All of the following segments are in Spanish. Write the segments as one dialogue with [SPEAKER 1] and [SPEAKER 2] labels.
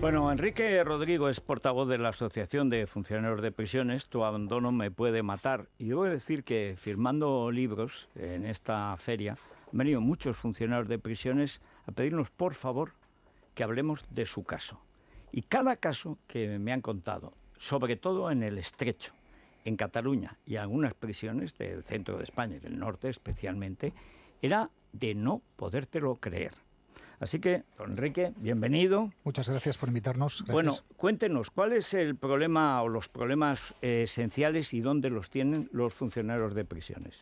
[SPEAKER 1] Bueno, Enrique Rodrigo es portavoz de la Asociación de Funcionarios de Prisiones. Tu abandono me puede matar. Y debo decir que firmando libros en esta feria han venido muchos funcionarios de prisiones a pedirnos, por favor, que hablemos de su caso. Y cada caso que me han contado, sobre todo en el Estrecho, en Cataluña y algunas prisiones del centro de España y del norte especialmente, era de no podértelo creer. Así que, don Enrique, bienvenido.
[SPEAKER 2] Muchas gracias por invitarnos. Gracias.
[SPEAKER 1] Bueno, cuéntenos, ¿cuál es el problema o los problemas esenciales y dónde los tienen los funcionarios de prisiones?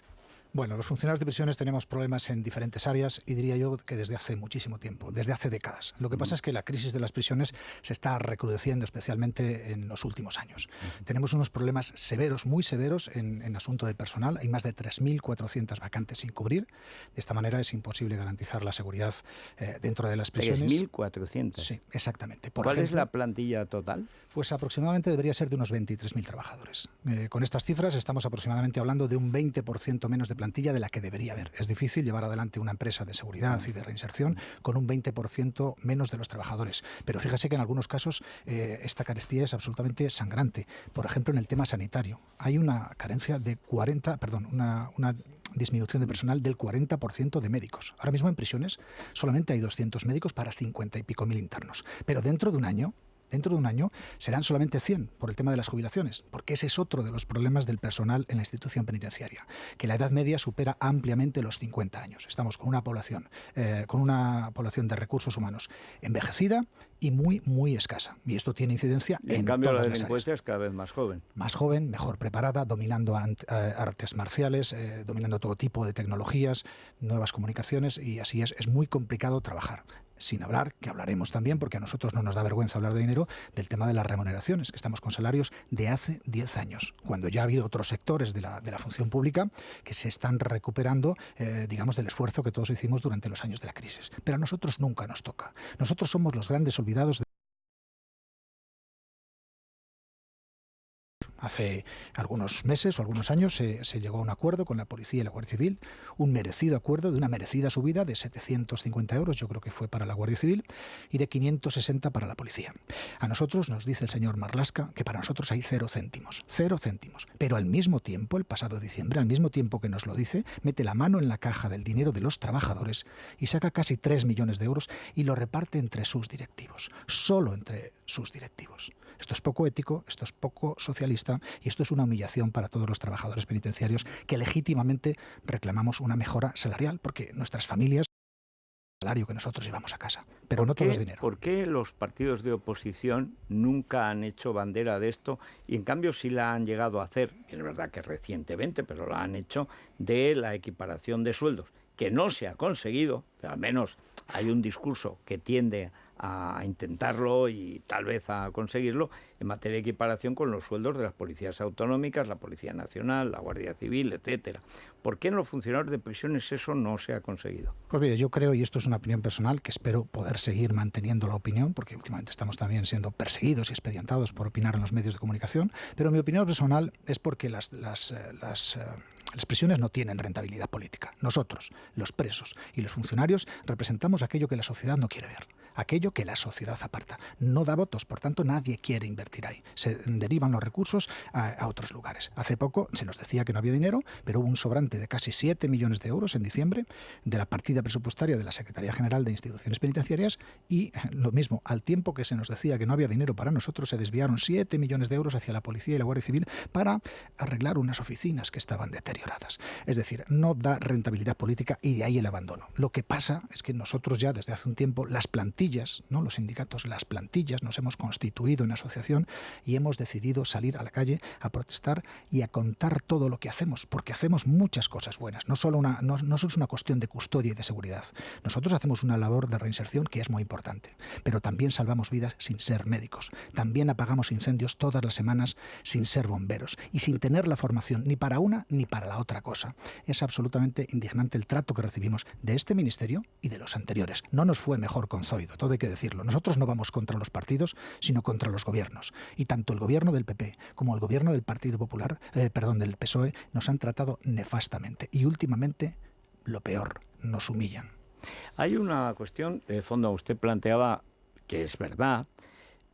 [SPEAKER 2] Bueno, los funcionarios de prisiones tenemos problemas en diferentes áreas y diría yo que desde hace muchísimo tiempo, desde hace décadas. Lo que pasa es que la crisis de las prisiones se está recrudeciendo especialmente en los últimos años. Tenemos unos problemas severos, muy severos en asunto de personal. Hay más de 3.400 vacantes sin cubrir. De esta manera es imposible garantizar la seguridad dentro de las prisiones.
[SPEAKER 1] 3.400.
[SPEAKER 2] Sí, exactamente.
[SPEAKER 1] ¿Cuál es la plantilla total?
[SPEAKER 2] Pues aproximadamente debería ser de unos 23.000 trabajadores. Con estas cifras estamos aproximadamente hablando de un 20% menos de plantilla de la que debería haber. Es difícil llevar adelante una empresa de seguridad y de reinserción con un 20% menos de los trabajadores. Pero fíjese que en algunos casos esta carestía es absolutamente sangrante. Por ejemplo, en el tema sanitario hay una carencia de una disminución de personal del 40% de médicos. Ahora mismo en prisiones solamente hay 200 médicos para 50 y pico mil internos. Pero dentro de un año serán solamente 100 por el tema de las jubilaciones, porque ese es otro de los problemas del personal en la institución penitenciaria, que la edad media supera ampliamente los 50 años. Estamos con una población de recursos humanos envejecida y muy, muy escasa. Y esto tiene incidencia en
[SPEAKER 1] cambio
[SPEAKER 2] todas
[SPEAKER 1] la
[SPEAKER 2] las
[SPEAKER 1] delincuencia
[SPEAKER 2] áreas.
[SPEAKER 1] es cada vez más joven.
[SPEAKER 2] Más joven, mejor preparada, dominando artes marciales, dominando todo tipo de tecnologías, nuevas comunicaciones, y así es muy complicado trabajar. Sin hablar, que hablaremos también, porque a nosotros no nos da vergüenza hablar de dinero, del tema de las remuneraciones, que estamos con salarios de hace 10 años, cuando ya ha habido otros sectores de la función pública que se están recuperando, digamos, del esfuerzo que todos hicimos durante los años de la crisis. Pero a nosotros nunca nos toca. Nosotros somos los grandes olvidados. Hace algunos meses o algunos años se llegó a un acuerdo con la Policía y la Guardia Civil, un merecido acuerdo de una merecida subida de 750 euros, yo creo que fue para la Guardia Civil, y de 560 para la Policía. A nosotros nos dice el señor Marlaska que para nosotros hay 0 céntimos, pero al mismo tiempo, el pasado diciembre, al mismo tiempo que nos lo dice, mete la mano en la caja del dinero de los trabajadores y saca casi 3 millones de euros y lo reparte entre sus directivos, solo entre sus directivos. Esto es poco ético, esto es poco socialista y esto es una humillación para todos los trabajadores penitenciarios que legítimamente reclamamos una mejora salarial porque nuestras familias el salario que nosotros llevamos a casa, pero no todo es dinero.
[SPEAKER 1] ¿Por qué los partidos de oposición nunca han hecho bandera de esto y en cambio sí la han llegado a hacer, es verdad que recientemente, pero la han hecho, de la equiparación de sueldos, que no se ha conseguido, pero al menos hay un discurso que tiende a intentarlo y tal vez a conseguirlo en materia de equiparación con los sueldos de las policías autonómicas, la Policía Nacional, la Guardia Civil, etcétera? ¿Por qué en los funcionarios de prisiones eso no se ha conseguido?
[SPEAKER 2] Pues mire, yo creo, y esto es una opinión personal, que espero poder seguir manteniendo la opinión, porque últimamente estamos también siendo perseguidos y expedientados por opinar en los medios de comunicación, pero mi opinión personal es porque las prisiones no tienen rentabilidad política. Nosotros, los presos y los funcionarios, representamos aquello que la sociedad no quiere ver, aquello que la sociedad aparta. No da votos, por tanto nadie quiere invertir ahí. Se derivan los recursos a otros lugares. Hace poco se nos decía que no había dinero, pero hubo un sobrante de casi 7 millones de euros en diciembre de la partida presupuestaria de la Secretaría General de Instituciones Penitenciarias y lo mismo, al tiempo que se nos decía que no había dinero para nosotros, se desviaron 7 millones de euros hacia la Policía y la Guardia Civil para arreglar unas oficinas que estaban deterioradas. Es decir, no da rentabilidad política y de ahí el abandono. Lo que pasa es que nosotros ya desde hace un tiempo las plantillas, ¿no? Los sindicatos, las plantillas, nos hemos constituido en asociación y hemos decidido salir a la calle a protestar y a contar todo lo que hacemos, porque hacemos muchas cosas buenas. No solo es una cuestión de custodia y de seguridad. Nosotros hacemos una labor de reinserción que es muy importante, pero también salvamos vidas sin ser médicos. También apagamos incendios todas las semanas sin ser bomberos y sin tener la formación ni para una ni para la otra cosa. Es absolutamente indignante el trato que recibimos de este ministerio y de los anteriores. No nos fue mejor con Zoido, todo hay que decirlo. Nosotros no vamos contra los partidos, sino contra los gobiernos. Y tanto el gobierno del PP como el gobierno del Partido Popular, del PSOE, nos han tratado nefastamente. Y últimamente, lo peor, nos humillan.
[SPEAKER 1] Hay una cuestión de fondo, usted planteaba, que es verdad,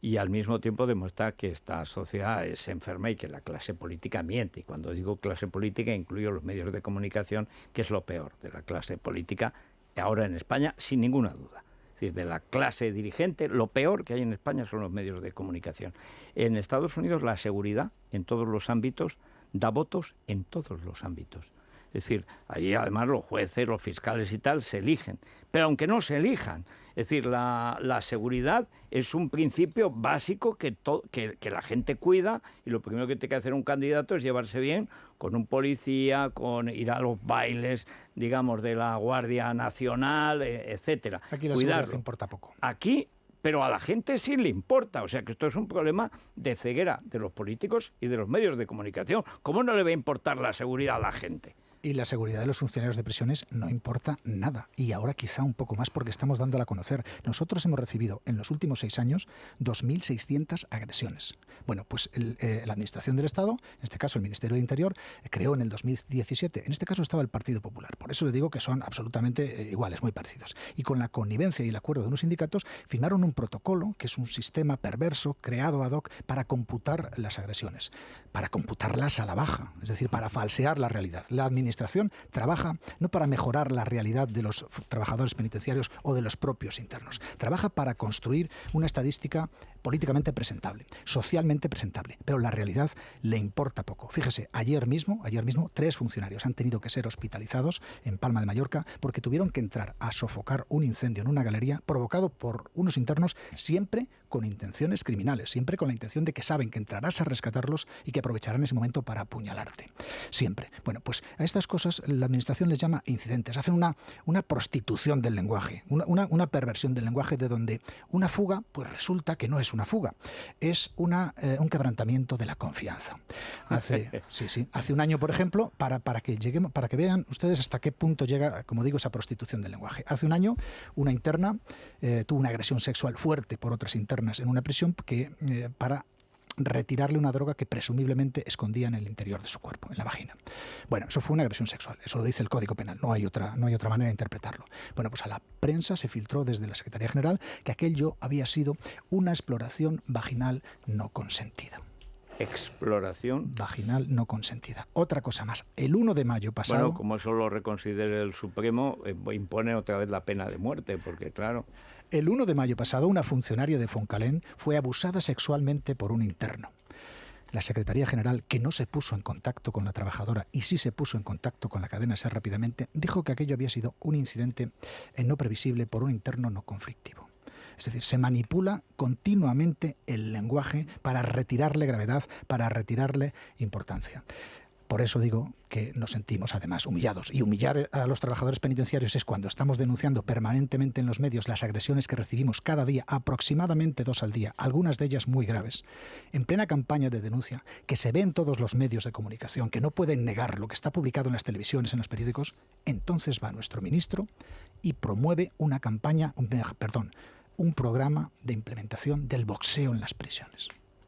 [SPEAKER 1] y al mismo tiempo demuestra que esta sociedad es enferma y que la clase política miente. Y cuando digo clase política incluyo los medios de comunicación, que es lo peor de la clase política ahora en España, sin ninguna duda. Es decir, de la clase dirigente, lo peor que hay en España son los medios de comunicación. En Estados Unidos la seguridad en todos los ámbitos da votos en todos los ámbitos. Es decir, allí además los jueces, los fiscales y tal se eligen. Pero aunque no se elijan, es decir, la seguridad es un principio básico que la gente cuida, y lo primero que tiene que hacer un candidato es llevarse bien con un policía, con ir a los bailes, digamos, de la Guardia Nacional, etcétera.
[SPEAKER 2] Aquí la seguridad importa poco.
[SPEAKER 1] Aquí, pero a la gente sí le importa. O sea que esto es un problema de ceguera de los políticos y de los medios de comunicación. ¿Cómo no le va a importar la seguridad a la gente?
[SPEAKER 2] Y la seguridad de los funcionarios de prisiones no importa nada. Y ahora quizá un poco más porque estamos dándola a conocer. Nosotros hemos recibido en los últimos 6 años 2.600 agresiones. Bueno, pues la Administración del Estado, en este caso el Ministerio del Interior, creó en el 2017. En este caso estaba el Partido Popular. Por eso le digo que son absolutamente iguales, muy parecidos. Y con la connivencia y el acuerdo de unos sindicatos firmaron un protocolo, que es un sistema perverso creado ad hoc para computar las agresiones, para computarlas a la baja, es decir, para falsear la realidad. La Administración trabaja no para mejorar la realidad de los trabajadores penitenciarios o de los propios internos. Trabaja para construir una estadística políticamente presentable, socialmente presentable, pero la realidad le importa poco. Fíjese, ayer mismo 3 funcionarios han tenido que ser hospitalizados en Palma de Mallorca porque tuvieron que entrar a sofocar un incendio en una galería provocado por unos internos, siempre con intenciones criminales, siempre con la intención de que saben que entrarás a rescatarlos y que aprovecharán ese momento para apuñalarte. Siempre. Bueno, pues a estas cosas la Administración les llama incidentes. Hacen una prostitución del lenguaje, una perversión del lenguaje, de donde una fuga pues resulta que no es una fuga, es un quebrantamiento de la confianza. Hace un año, por ejemplo, para que vean ustedes hasta qué punto llega, como digo, esa prostitución del lenguaje. Hace un año una interna tuvo una agresión sexual fuerte por otras internas en una prisión para retirarle una droga que presumiblemente escondía en el interior de su cuerpo, en la vagina. Bueno, eso fue una agresión sexual, eso lo dice el Código Penal, no hay otra manera de interpretarlo. Bueno, pues a la prensa se filtró desde la Secretaría General que aquello había sido una exploración vaginal no consentida.
[SPEAKER 1] Exploración
[SPEAKER 2] vaginal no consentida. Otra cosa más, el 1 de mayo pasado...
[SPEAKER 1] Bueno, como eso lo reconsidere el Supremo, impone otra vez la pena de muerte, porque claro...
[SPEAKER 2] El 1 de mayo pasado, una funcionaria de Foncalén fue abusada sexualmente por un interno. La Secretaría General, que no se puso en contacto con la trabajadora y sí se puso en contacto con la cadena SER rápidamente, dijo que aquello había sido un incidente no previsible por un interno no conflictivo. Es decir, se manipula continuamente el lenguaje para retirarle gravedad, para retirarle importancia. Por eso digo que nos sentimos además humillados. Y humillar a los trabajadores penitenciarios es cuando estamos denunciando permanentemente en los medios las agresiones que recibimos cada día, aproximadamente 2 al día, algunas de ellas muy graves, en plena campaña de denuncia, que se ve en todos los medios de comunicación, que no pueden negar lo que está publicado en las televisiones, en los periódicos. Entonces va nuestro ministro y promueve un programa de implementación del boxeo en las prisiones.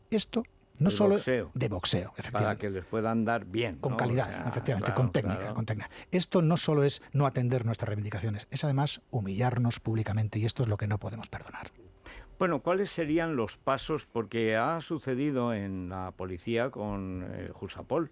[SPEAKER 2] Esto no solo de boxeo, efectivamente.
[SPEAKER 1] Para que les puedan dar bien.
[SPEAKER 2] Con calidad, efectivamente,
[SPEAKER 1] claro,
[SPEAKER 2] con técnica. Esto no solo es no atender nuestras reivindicaciones, es además humillarnos públicamente, y esto es lo que no podemos perdonar.
[SPEAKER 1] Bueno, ¿cuáles serían los pasos? Porque ha sucedido en la policía con Jusapol.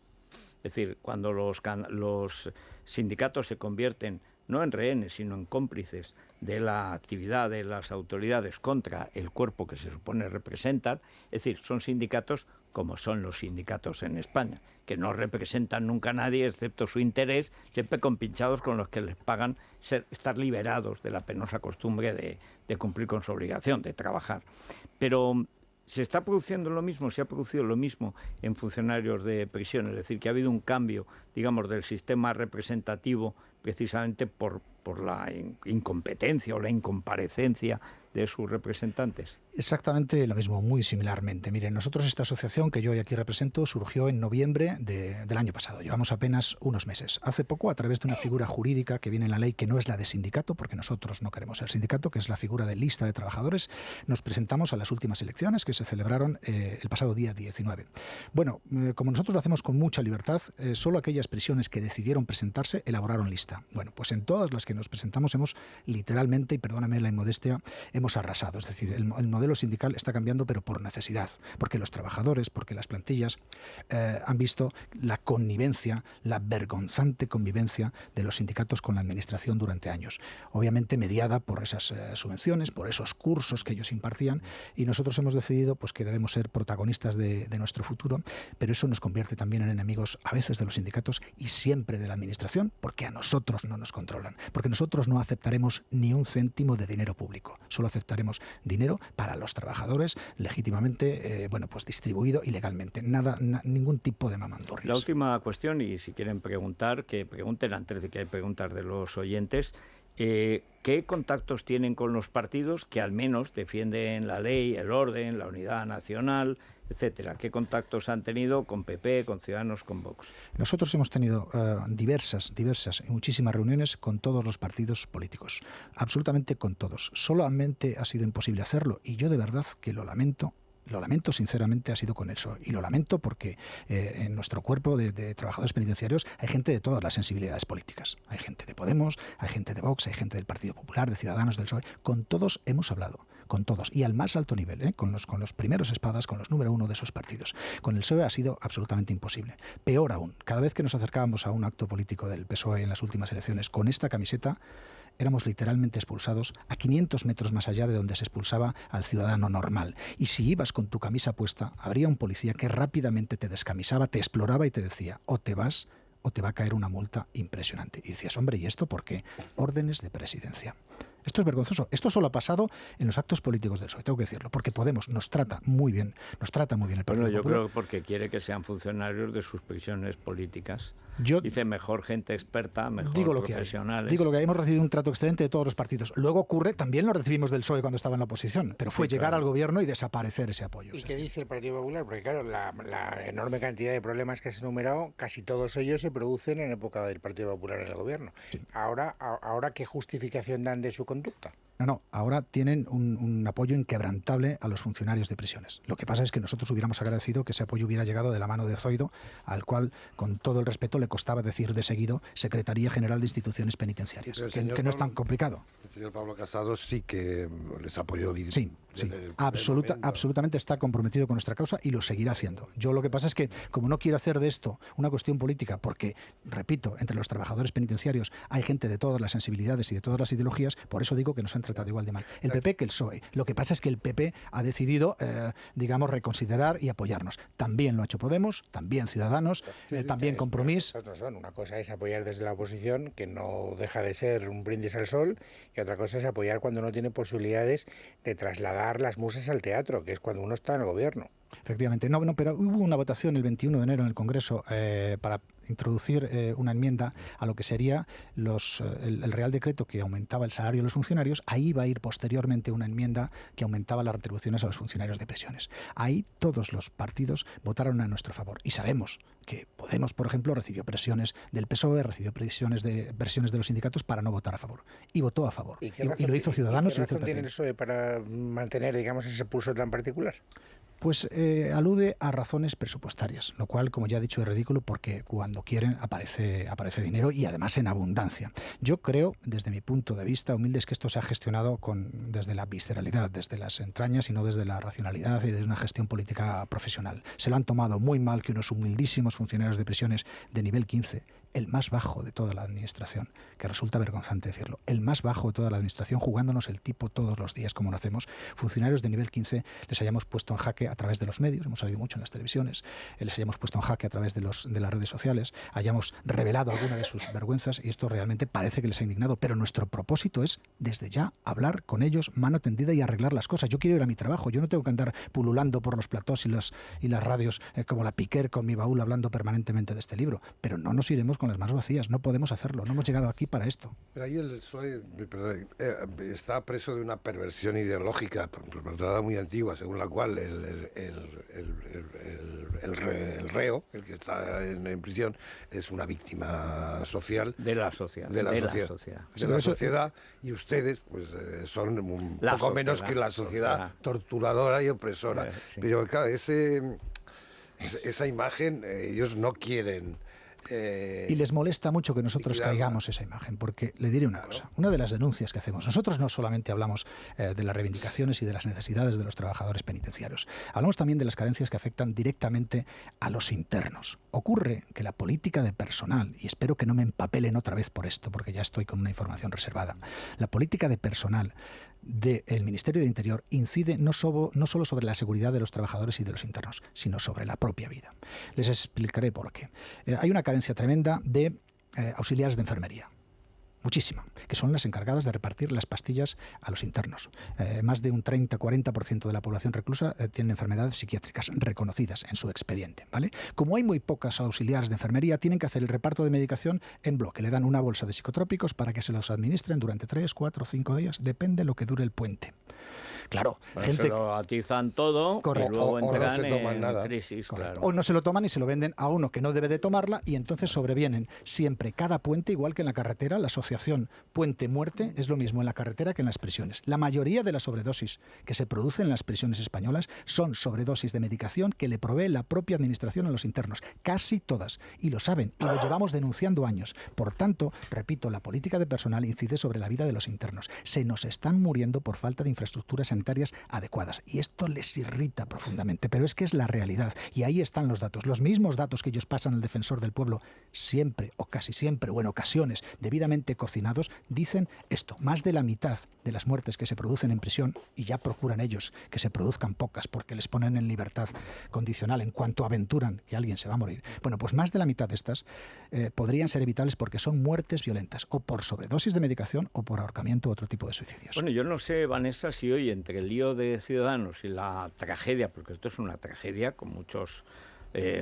[SPEAKER 1] Es decir, cuando los sindicatos se convierten no en rehenes, sino en cómplices de la actividad de las autoridades contra el cuerpo que se supone representan, es decir, son sindicatos como son los sindicatos en España, que no representan nunca a nadie excepto su interés, siempre compinchados con los que les pagan estar liberados de la penosa costumbre de cumplir con su obligación, de trabajar. Pero se está produciendo lo mismo, se ha producido lo mismo en funcionarios de prisión, es decir, que ha habido un cambio, digamos, del sistema representativo precisamente por la incompetencia o la incomparecencia de sus representantes.
[SPEAKER 2] Exactamente lo mismo, muy similarmente. Miren, nosotros esta asociación que yo hoy aquí represento surgió en noviembre del año pasado. Llevamos apenas unos meses. Hace poco, a través de una figura jurídica que viene en la ley, que no es la de sindicato, porque nosotros no queremos ser sindicato, que es la figura de lista de trabajadores, nos presentamos a las últimas elecciones que se celebraron el pasado día 19. Bueno, como nosotros lo hacemos con mucha libertad, solo aquellas prisiones que decidieron presentarse elaboraron lista. Bueno, pues en todas las que nos presentamos hemos literalmente, y perdóname la inmodestia, hemos hemos arrasado. Es decir, el modelo sindical está cambiando, pero por necesidad, porque los trabajadores, porque las plantillas han visto la connivencia, la vergonzante convivencia de los sindicatos con la administración durante años. Obviamente mediada por esas subvenciones, por esos cursos que ellos impartían, y nosotros hemos decidido pues, que debemos ser protagonistas de nuestro futuro, pero eso nos convierte también en enemigos a veces de los sindicatos y siempre de la administración, porque a nosotros no nos controlan, porque nosotros no aceptaremos ni un céntimo de dinero público, solo aceptaremos dinero para los trabajadores legítimamente pues distribuido y legalmente, ningún tipo de mamandurrias.
[SPEAKER 1] La última cuestión, y si quieren preguntar, que pregunten antes de que hay preguntas de los oyentes. ¿Qué contactos tienen con los partidos que al menos defienden la ley, el orden, la unidad nacional, etcétera? ¿Qué contactos han tenido con PP, con Ciudadanos, con Vox?
[SPEAKER 2] Nosotros hemos tenido diversas y muchísimas reuniones con todos los partidos políticos, absolutamente con todos. Solamente ha sido imposible hacerlo y yo de verdad que lo lamento. Lo lamento sinceramente, ha sido con eso. Y lo lamento porque en nuestro cuerpo de trabajadores penitenciarios hay gente de todas las sensibilidades políticas. Hay gente de Podemos, hay gente de Vox, hay gente del Partido Popular, de Ciudadanos, del PSOE. Con todos hemos hablado, con todos. Y al más alto nivel, con los primeros espadas, con los número uno de esos partidos. Con el PSOE ha sido absolutamente imposible. Peor aún, cada vez que nos acercábamos a un acto político del PSOE en las últimas elecciones con esta camiseta, éramos literalmente expulsados a 500 metros más allá de donde se expulsaba al ciudadano normal. Y si ibas con tu camisa puesta, habría un policía que rápidamente te descamisaba, te exploraba y te decía, o te vas o te va a caer una multa impresionante. Y decías, hombre, ¿y esto por qué? Órdenes de presidencia. Esto es vergonzoso. Esto solo ha pasado en los actos políticos del PSOE, tengo que decirlo, porque Podemos nos trata muy bien el Partido Popular.
[SPEAKER 1] Yo creo porque quiere que sean funcionarios de sus prisiones políticas. Dice mejor gente experta, mejor profesionales.
[SPEAKER 2] Digo lo que hay. Hemos recibido un trato excelente de todos los partidos. Luego ocurre, también lo recibimos del PSOE cuando estaba en la oposición, pero fue llegar al gobierno y desaparecer ese apoyo.
[SPEAKER 3] ¿Y qué dice el Partido Popular? Porque claro, la enorme cantidad de problemas que has enumerado, casi todos ellos se producen en época del Partido Popular en el gobierno. Sí. Ahora, ¿qué justificación dan de su conducta?
[SPEAKER 2] No, ahora tienen un apoyo inquebrantable a los funcionarios de prisiones. Lo que pasa es que nosotros hubiéramos agradecido que ese apoyo hubiera llegado de la mano de Zoido, al cual, con todo el respeto, le costaba decir de seguido Secretaría General de Instituciones Penitenciarias, que no es tan complicado.
[SPEAKER 4] El señor Pablo Casado sí que les apoyó.
[SPEAKER 2] Sí, absolutamente está comprometido con nuestra causa y lo seguirá haciendo. Yo lo que pasa es que, como no quiero hacer de esto una cuestión política, porque, repito, entre los trabajadores penitenciarios hay gente de todas las sensibilidades y de todas las ideologías, por eso digo que nos han tratado igual de mal el PP que el PSOE. Lo que pasa es que el PP ha decidido, reconsiderar y apoyarnos. También lo ha hecho Podemos, también Ciudadanos, también Compromís.
[SPEAKER 3] Una cosa es apoyar desde la oposición, que no deja de ser un brindis al sol, y otra cosa es apoyar cuando no tiene posibilidades de trasladar las musas al teatro, que es cuando uno está en el gobierno.
[SPEAKER 2] Efectivamente. Pero hubo una votación el 21 de enero en el Congreso para introducir una enmienda a lo que sería el Real Decreto que aumentaba el salario de los funcionarios. Ahí va a ir posteriormente una enmienda que aumentaba las retribuciones a los funcionarios de prisiones. Ahí todos los partidos votaron a nuestro favor. Y sabemos que Podemos, por ejemplo, recibió presiones del PSOE, recibió presiones de los sindicatos para no votar a favor. Y votó a favor.
[SPEAKER 3] Y
[SPEAKER 2] lo hizo Ciudadanos.
[SPEAKER 3] ¿Qué razón tiene el PSOE para mantener, ese pulso tan particular?
[SPEAKER 2] Pues alude a razones presupuestarias, lo cual, como ya he dicho, es ridículo porque cuando quieren aparece dinero y además en abundancia. Yo creo, desde mi punto de vista humilde, es que esto se ha gestionado desde la visceralidad, desde las entrañas y no desde la racionalidad y desde una gestión política profesional. Se lo han tomado muy mal que unos humildísimos funcionarios de prisiones de nivel 15, el más bajo de toda la administración, que resulta vergonzante decirlo, el más bajo de toda la administración, jugándonos el tipo todos los días como lo hacemos, funcionarios de nivel 15 les hayamos puesto en jaque a través de los medios, hemos salido mucho en las televisiones, les hayamos puesto en jaque a través de las redes sociales, hayamos revelado alguna de sus vergüenzas y esto realmente parece que les ha indignado, pero nuestro propósito es desde ya hablar con ellos mano tendida y arreglar las cosas. Yo quiero ir a mi trabajo, yo no tengo que andar pululando por los platós y las radios como la Piquer con mi baúl hablando permanentemente de este libro, pero no nos iremos con las manos vacías, no podemos hacerlo, no hemos llegado aquí para esto.
[SPEAKER 4] Pero ahí el PSOE está preso de una perversión ideológica muy antigua, según la cual el reo, el que está en prisión, es una víctima social
[SPEAKER 1] de la sociedad,
[SPEAKER 4] y ustedes pues son un poco menos que la sociedad torturadora y opresora.
[SPEAKER 1] Sí.
[SPEAKER 4] Pero claro, esa imagen ellos no quieren
[SPEAKER 2] Y les molesta mucho que nosotros caigamos esa imagen, porque le diré una cosa. Una de las denuncias que hacemos, nosotros no solamente hablamos de las reivindicaciones y de las necesidades de los trabajadores penitenciarios, hablamos también de las carencias que afectan directamente a los internos. Ocurre que la política de personal, y espero que no me empapelen otra vez por esto, porque ya estoy con una información reservada, la política de personal del Ministerio de Interior incide no solo sobre la seguridad de los trabajadores y de los internos, sino sobre la propia vida. Les explicaré por qué. Hay una carencia tremenda de auxiliares de enfermería. Muchísima, que son las encargadas de repartir las pastillas a los internos. Más de un 30-40% de la población reclusa tiene enfermedades psiquiátricas reconocidas en su expediente, ¿vale? Como hay muy pocas auxiliares de enfermería, tienen que hacer el reparto de medicación en bloque. Le dan una bolsa de psicotrópicos para que se los administren durante 3, 4, 5 días, depende de lo que dure el puente. Claro,
[SPEAKER 1] gente se lo atizan todo, correcto, y luego entran
[SPEAKER 4] no se toman nada.
[SPEAKER 1] Crisis, claro.
[SPEAKER 2] O no se lo toman y se lo venden a uno que no debe de tomarla, y entonces sobrevienen siempre cada puente, igual que en la carretera. La asociación Puente-Muerte es lo mismo en la carretera que en las prisiones. La mayoría de las sobredosis que se producen en las prisiones españolas son sobredosis de medicación que le provee la propia administración a los internos. Casi todas. Y lo saben, y lo llevamos denunciando años. Por tanto, repito, la política de personal incide sobre la vida de los internos. Se nos están muriendo por falta de infraestructuras sanitarias adecuadas. Y esto les irrita profundamente, pero es que es la realidad. Y ahí están los datos. Los mismos datos que ellos pasan al defensor del pueblo, siempre o casi siempre, o en ocasiones debidamente cocinados, dicen esto. Más de la mitad de las muertes que se producen en prisión, y ya procuran ellos que se produzcan pocas porque les ponen en libertad condicional en cuanto aventuran que alguien se va a morir. Bueno, pues más de la mitad de estas podrían ser evitables porque son muertes violentas, o por sobredosis de medicación o por ahorcamiento u otro tipo de suicidios.
[SPEAKER 1] Bueno, yo no sé, Vanessa, si hoy entre el lío de Ciudadanos y la tragedia, porque esto es una tragedia con muchos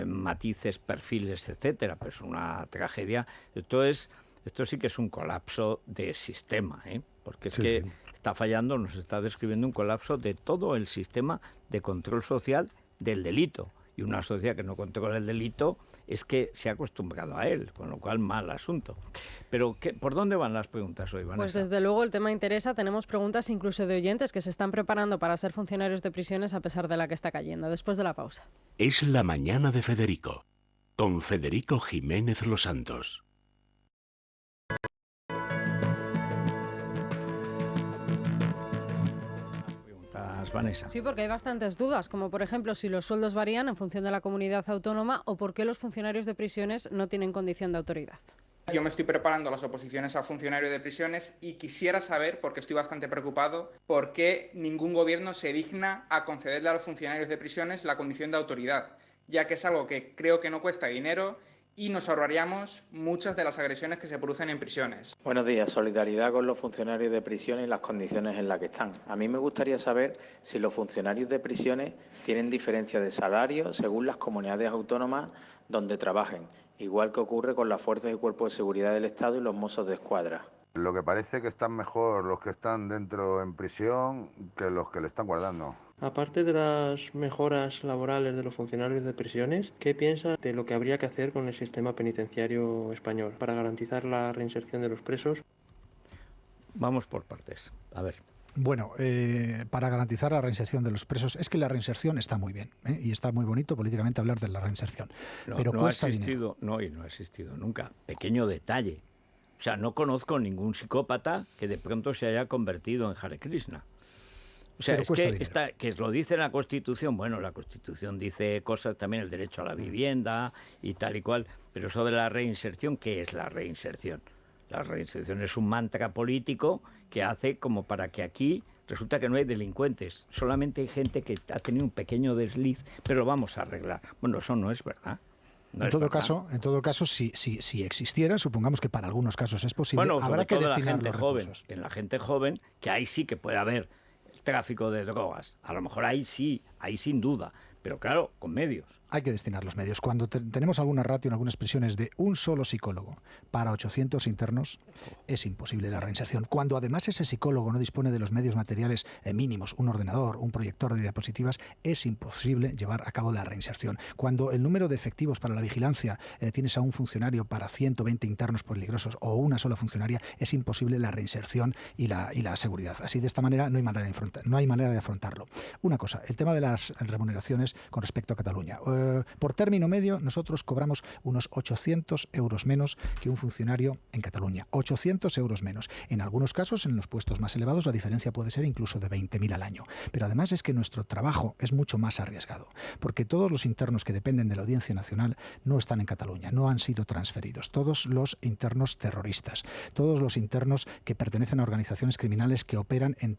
[SPEAKER 1] matices, perfiles, etcétera, pero es una tragedia. Esto sí que es un colapso de sistema, porque es que está fallando, nos está describiendo un colapso de todo el sistema de control social del delito. Y una sociedad que no controla el delito es que se ha acostumbrado a él, con lo cual mal asunto. Pero ¿por dónde van las preguntas hoy, Vanessa?
[SPEAKER 5] Pues desde luego el tema interesa. Tenemos preguntas incluso de oyentes que se están preparando para ser funcionarios de prisiones a pesar de la que está cayendo. Después de la pausa.
[SPEAKER 6] Es la mañana de Federico, con Federico Jiménez Los Santos.
[SPEAKER 1] Vanessa.
[SPEAKER 5] Sí, porque hay bastantes dudas, como por ejemplo si los sueldos varían en función de la comunidad autónoma o por qué los funcionarios de prisiones no tienen condición de autoridad.
[SPEAKER 7] Yo me estoy preparando las oposiciones a funcionario de prisiones y quisiera saber, porque estoy bastante preocupado, por qué ningún gobierno se digna a concederle a los funcionarios de prisiones la condición de autoridad, ya que es algo que creo que no cuesta dinero y nos ahorraríamos muchas de las agresiones que se producen en prisiones.
[SPEAKER 8] Buenos días. Solidaridad con los funcionarios de prisiones y las condiciones en las que están. A mí me gustaría saber si los funcionarios de prisiones tienen diferencia de salario según las comunidades autónomas donde trabajen, igual que ocurre con las fuerzas y cuerpos de seguridad del Estado y los Mossos de Escuadra.
[SPEAKER 9] Lo que parece que están mejor los que están dentro en prisión que los que le están guardando.
[SPEAKER 10] Aparte de las mejoras laborales de los funcionarios de prisiones, ¿qué piensa de lo que habría que hacer con el sistema penitenciario español para garantizar la reinserción de los presos?
[SPEAKER 1] Vamos por partes. A ver.
[SPEAKER 2] Bueno, para garantizar la reinserción de los presos, es que la reinserción está muy bien, y está muy bonito políticamente hablar de la reinserción, pero cuesta dinero.
[SPEAKER 1] No ha existido nunca. Pequeño detalle. O sea, no conozco ningún psicópata que de pronto se haya convertido en Hare Krishna. O sea, es que lo dice la Constitución. Bueno, la Constitución dice cosas, también el derecho a la vivienda y tal y cual, pero eso de la reinserción, ¿qué es la reinserción? La reinserción es un mantra político que hace como para que aquí resulta que no hay delincuentes, solamente hay gente que ha tenido un pequeño desliz, pero lo vamos a arreglar. Bueno, eso no es verdad.
[SPEAKER 2] En todo caso, si existiera, supongamos que para algunos casos es posible,
[SPEAKER 1] bueno,
[SPEAKER 2] habrá que destinar
[SPEAKER 1] los
[SPEAKER 2] recursos.
[SPEAKER 1] En la gente joven, que ahí sí que puede haber tráfico de drogas. A lo mejor ahí sí, ahí sin duda, pero claro, con medios.
[SPEAKER 2] Hay que destinar los medios. Cuando tenemos alguna ratio en algunas prisiones de un solo psicólogo para 800 internos, es imposible la reinserción. Cuando además ese psicólogo no dispone de los medios materiales mínimos, un ordenador, un proyector de diapositivas, es imposible llevar a cabo la reinserción. Cuando el número de efectivos para la vigilancia tienes a un funcionario para 120 internos peligrosos o una sola funcionaria, es imposible la reinserción y la seguridad. Así, de esta manera, no hay manera de afrontarlo. Una cosa, el tema de las remuneraciones prisiones con respecto a Cataluña. Por término medio, nosotros cobramos unos 800 euros menos que un funcionario en Cataluña. 800 euros menos. En algunos casos, en los puestos más elevados, la diferencia puede ser incluso de 20.000 al año. Pero además es que nuestro trabajo es mucho más arriesgado, porque todos los internos que dependen de la Audiencia Nacional no están en Cataluña, no han sido transferidos. Todos los internos terroristas, todos los internos que pertenecen a organizaciones criminales que operan en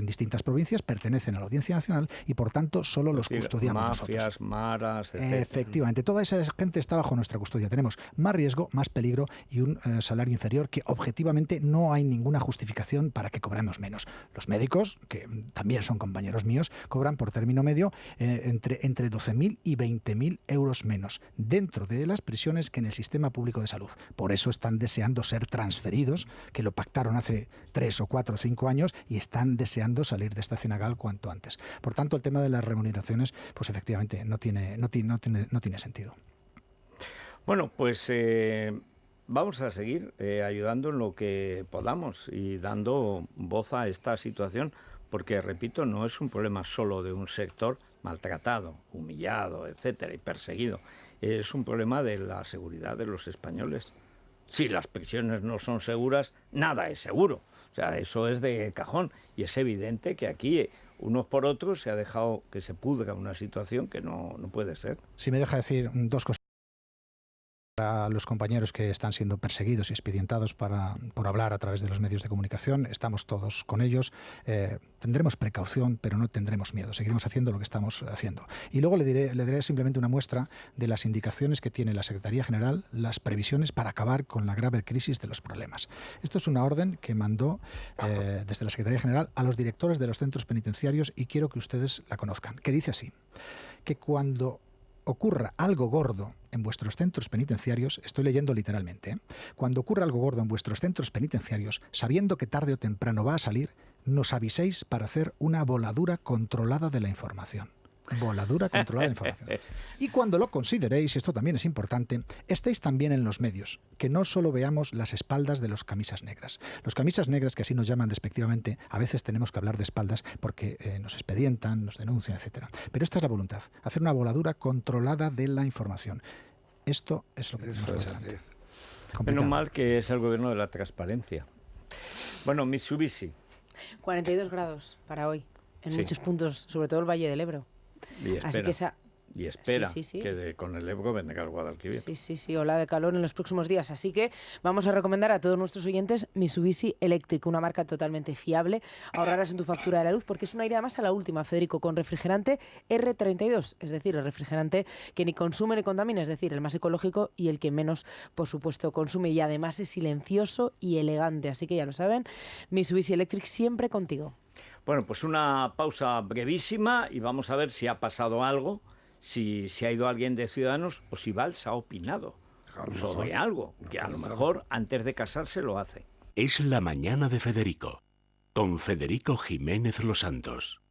[SPEAKER 2] distintas provincias, pertenecen a la Audiencia Nacional y, por tanto, solo los custodiamos
[SPEAKER 1] mafias,
[SPEAKER 2] nosotros.
[SPEAKER 1] maras, etc.
[SPEAKER 2] Efectivamente, toda esa gente está bajo nuestra custodia. Tenemos más riesgo, más peligro y un salario inferior que objetivamente no hay ninguna justificación para que cobremos menos. Los médicos, que también son compañeros míos, cobran por término medio entre 12.000 y 20.000 euros menos dentro de las prisiones que en el sistema público de salud. Por eso están deseando ser transferidos, que lo pactaron hace 3 o 4 o 5 años y están deseando salir de esta cenagal cuanto antes. Por tanto, el tema de las remuneraciones, pues efectivamente no tiene sentido.
[SPEAKER 1] Bueno, pues vamos a seguir ayudando en lo que podamos y dando voz a esta situación, porque, repito, no es un problema solo de un sector maltratado, humillado, etcétera, y perseguido. Es un problema de la seguridad de los españoles. Si las prisiones no son seguras, nada es seguro. O sea, eso es de cajón. Y es evidente que aquí, unos por otros, se ha dejado que se pudra una situación que no puede ser.
[SPEAKER 2] Si me deja decir dos cosas. Para los compañeros que están siendo perseguidos y expedientados por hablar a través de los medios de comunicación, estamos todos con ellos. Tendremos precaución, pero no tendremos miedo. Seguiremos haciendo lo que estamos haciendo. Y luego le diré simplemente una muestra de las indicaciones que tiene la Secretaría General, las previsiones para acabar con la grave crisis de los problemas. Esto es una orden que mandó desde la Secretaría General a los directores de los centros penitenciarios y quiero que ustedes la conozcan, que dice así, que cuando ocurra algo gordo en vuestros centros penitenciarios, estoy leyendo literalmente, cuando ocurra algo gordo en vuestros centros penitenciarios, sabiendo que tarde o temprano va a salir, nos aviséis para hacer una voladura controlada de la información. Voladura controlada de información. Y cuando lo consideréis, y esto también es importante, estéis también en los medios, que no solo veamos las espaldas de los camisas negras. Los camisas negras, que así nos llaman despectivamente, a veces tenemos que hablar de espaldas porque nos expedientan, nos denuncian, etc. Pero esta es la voluntad, hacer una voladura controlada de la información. Esto es lo que tenemos por delante.
[SPEAKER 1] Menos mal que es el gobierno de la transparencia. Bueno, Mitsubishi.
[SPEAKER 11] 42 grados para hoy, en muchos puntos, sobre todo el Valle del Ebro.
[SPEAKER 1] Y espera que con el Ebro vendrá el Guadalquivir.
[SPEAKER 11] Sí, ola de calor en los próximos días. Así que vamos a recomendar a todos nuestros oyentes Mitsubishi Electric, una marca totalmente fiable. Ahorrarás en tu factura de la luz porque es un aire además a la última, Federico, con refrigerante R32, es decir, el refrigerante que ni consume ni contamina, es decir, el más ecológico y el que menos, por supuesto, consume. Y además es silencioso y elegante. Así que ya lo saben, Mitsubishi Electric siempre contigo.
[SPEAKER 1] Bueno, pues una pausa brevísima y vamos a ver si ha pasado algo, si ha ido alguien de Ciudadanos o si Valls ha opinado sobre algo, que a lo mejor antes de casarse lo hace.
[SPEAKER 6] Es la mañana de Federico, con Federico Jiménez Los Santos.